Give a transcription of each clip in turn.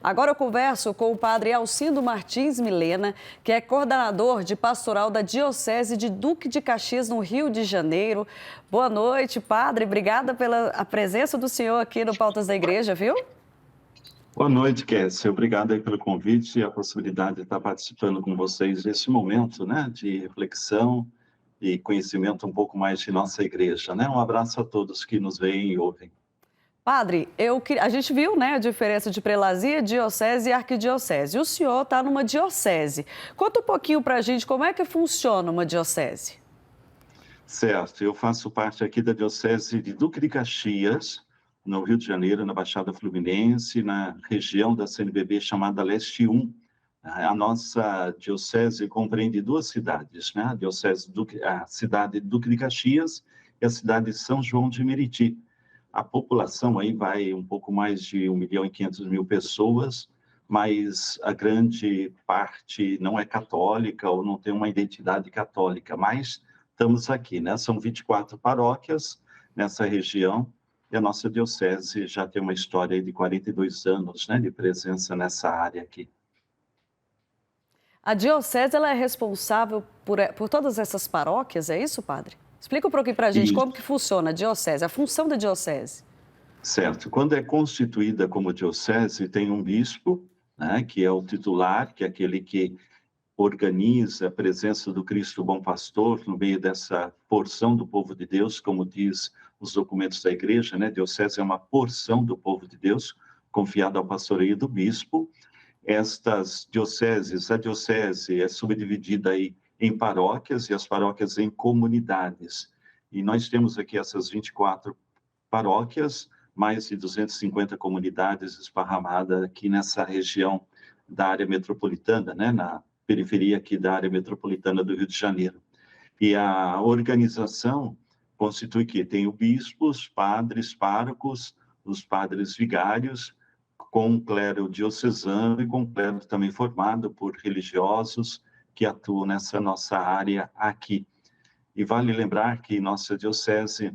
Agora eu converso com o padre Alcindo Martins Milena, que é coordenador de pastoral da Diocese de Duque de Caxias, no Rio de Janeiro. Boa noite, padre. Obrigada pela presença do senhor aqui no Pautas da Igreja, viu? Boa noite, Kessia. Obrigado aí pelo convite e a possibilidade de estar participando com vocês nesse momento, né, de reflexão e conhecimento um pouco mais de nossa igreja, né? Um abraço a todos que nos veem e ouvem. Padre, a gente viu, né, a diferença de prelazia, diocese e arquidiocese. O senhor está numa diocese. Conta um pouquinho para a gente como é que funciona uma diocese. Certo, eu faço parte aqui da Diocese de Duque de Caxias, no Rio de Janeiro, na Baixada Fluminense, na região da CNBB chamada Leste 1. A nossa diocese compreende duas cidades, né? A cidade de Duque de Caxias e a cidade de São João de Meriti. A população aí vai um pouco mais de 1.500.000 pessoas, mas a grande parte não é católica ou não tem uma identidade católica, mas estamos aqui, né? São 24 paróquias nessa região e a nossa diocese já tem uma história de 42 anos, né, de presença nessa área aqui. A diocese ela é responsável por todas essas paróquias, é isso, padre? Explica um pouquinho para a gente como que funciona a diocese, a função da diocese. Certo. Quando é constituída como diocese, tem um bispo, né, que é o titular, que é aquele que organiza a presença do Cristo Bom Pastor no meio dessa porção do povo de Deus, como diz os documentos da igreja, né? Diocese é uma porção do povo de Deus, confiada ao pastoreio do bispo. Estas dioceses, a diocese é subdividida aí em paróquias e as paróquias em comunidades. E nós temos aqui essas 24 paróquias, mais de 250 comunidades esparramadas aqui nessa região da área metropolitana, né, na periferia aqui da área metropolitana do Rio de Janeiro. E a organização constitui que tem o bispo, os padres párocos, os padres vigários, com um clero diocesano e com um clero também formado por religiosos que atuam nessa nossa área aqui. E vale lembrar que nossa diocese,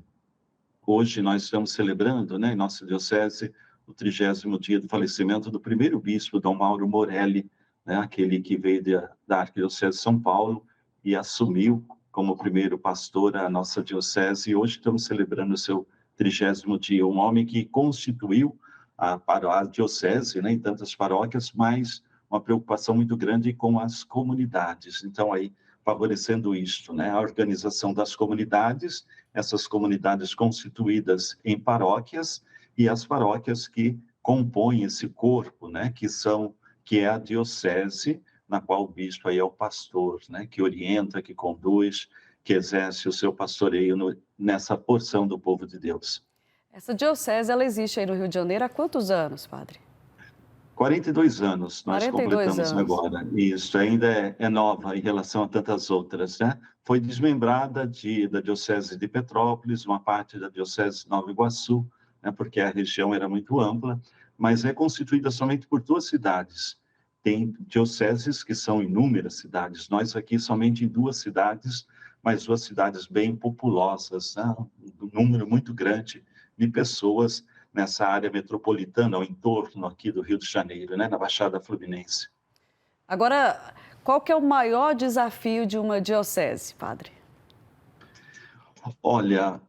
hoje nós estamos celebrando, né, em nossa diocese, o 30º dia do falecimento do primeiro bispo, Dom Mauro Morelli, né, aquele que veio da Arquidiocese de São Paulo e assumiu como primeiro pastor a nossa diocese, e hoje estamos celebrando o seu 30º dia, um homem que constituiu a diocese, né, em tantas paróquias, mas uma preocupação muito grande com as comunidades. Então, aí, favorecendo isto, né, a organização das comunidades, essas comunidades constituídas em paróquias, e as paróquias que compõem esse corpo, né, que é a diocese, na qual o bispo aí é o pastor, né, que orienta, que conduz, que exerce o seu pastoreio nessa porção do povo de Deus. Essa diocese ela existe aí no Rio de Janeiro há quantos anos, padre? 42 anos nós 42 completamos anos. agora, e isso ainda é nova em relação a tantas outras, né? Foi desmembrada da Diocese de Petrópolis, uma parte da Diocese de Nova Iguaçu, né, porque a região era muito ampla, mas é constituída somente por duas cidades. Tem dioceses que são inúmeras cidades, nós aqui somente em duas cidades, mas duas cidades bem populosas, né? Um número muito grande de pessoas nessa área metropolitana, ao entorno aqui do Rio de Janeiro, né, na Baixada Fluminense. Agora, qual que é o maior desafio de uma diocese, padre? Olha,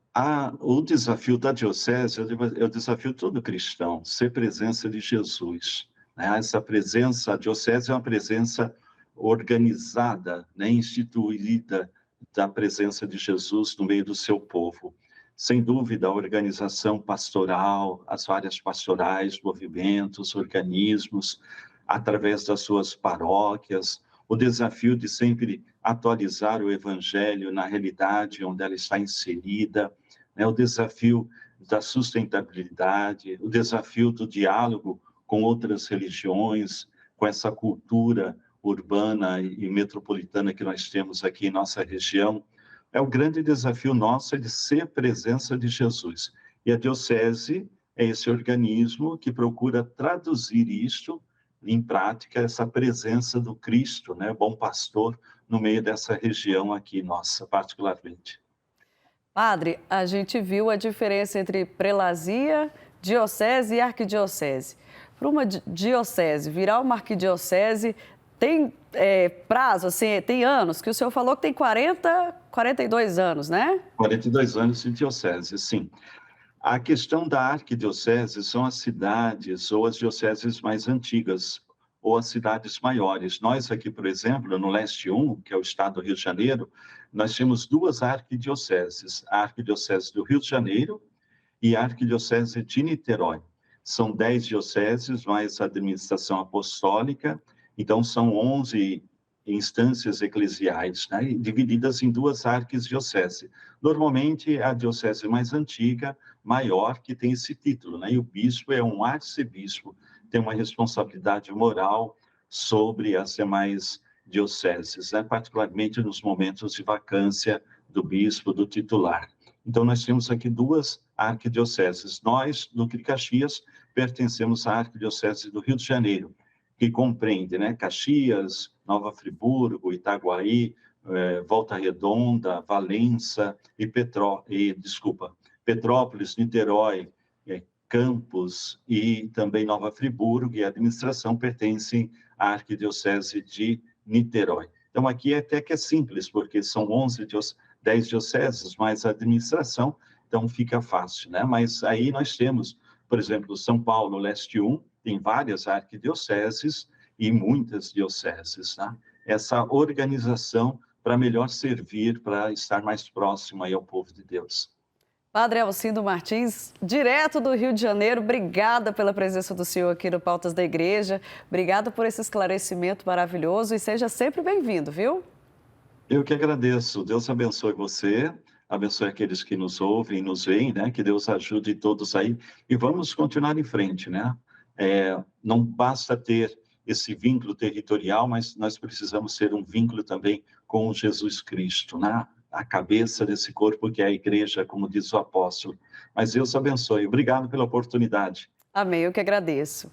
o desafio da diocese é o desafio de todo cristão, ser presença de Jesus, né? Essa presença, a diocese é uma presença organizada, né, instituída da presença de Jesus no meio do seu povo. Sem dúvida, a organização pastoral, as várias pastorais, movimentos, organismos, através das suas paróquias, o desafio de sempre atualizar o evangelho na realidade onde ela está inserida, né? O desafio da sustentabilidade, o desafio do diálogo com outras religiões, com essa cultura urbana e metropolitana que nós temos aqui em nossa região. O grande desafio nosso é de ser presença de Jesus. E a diocese é esse organismo que procura traduzir isto em prática, essa presença do Cristo, né, bom pastor, no meio dessa região aqui nossa, particularmente. Padre, a gente viu a diferença entre prelazia, diocese e arquidiocese. para uma diocese virar uma arquidiocese, tem prazo, assim, tem anos, que o senhor falou que tem 42 anos, né? 42 anos de diocese, sim. A questão da arquidiocese são as cidades ou as dioceses mais antigas, ou as cidades maiores. Nós aqui, por exemplo, no Leste 1, que é o estado do Rio de Janeiro, nós temos duas arquidioceses, a Arquidiocese do Rio de Janeiro e a Arquidiocese de Niterói. São 10 dioceses, mais a administração apostólica, então são 11 instâncias eclesiais, né, divididas em duas arquidioceses. Normalmente, a diocese mais antiga, maior, que tem esse título, né, e o bispo é um arcebispo, tem uma responsabilidade moral sobre as demais dioceses, né, particularmente nos momentos de vacância do bispo, do titular. Então, nós temos aqui duas arquidioceses. Nós, do Caxias, pertencemos à Arquidiocese do Rio de Janeiro, que compreende, né, Caxias, Nova Friburgo, Itaguaí, Volta Redonda, Valença e Petrópolis, Niterói, Campos e também Nova Friburgo, e a administração pertence à Arquidiocese de Niterói. Então, aqui até que é simples, porque são 10 dioceses, mais a administração, então fica fácil, né? Mas aí nós temos, por exemplo, São Paulo, Leste 1, tem várias arquidioceses e muitas dioceses, né? Essa organização para melhor servir, para estar mais próximo aí ao povo de Deus. Padre Alcindo Martins, direto do Rio de Janeiro, obrigada pela presença do senhor aqui no Pautas da Igreja, obrigada por esse esclarecimento maravilhoso e seja sempre bem-vindo, viu? Eu que agradeço. Deus abençoe você, abençoe aqueles que nos ouvem, nos veem, né? Que Deus ajude todos aí. E vamos continuar em frente, né? Não basta ter esse vínculo territorial, mas nós precisamos ter um vínculo também com Jesus Cristo, né? A cabeça desse corpo que é a igreja, como diz o apóstolo. Mas Deus abençoe. Obrigado pela oportunidade. Amém, eu que agradeço.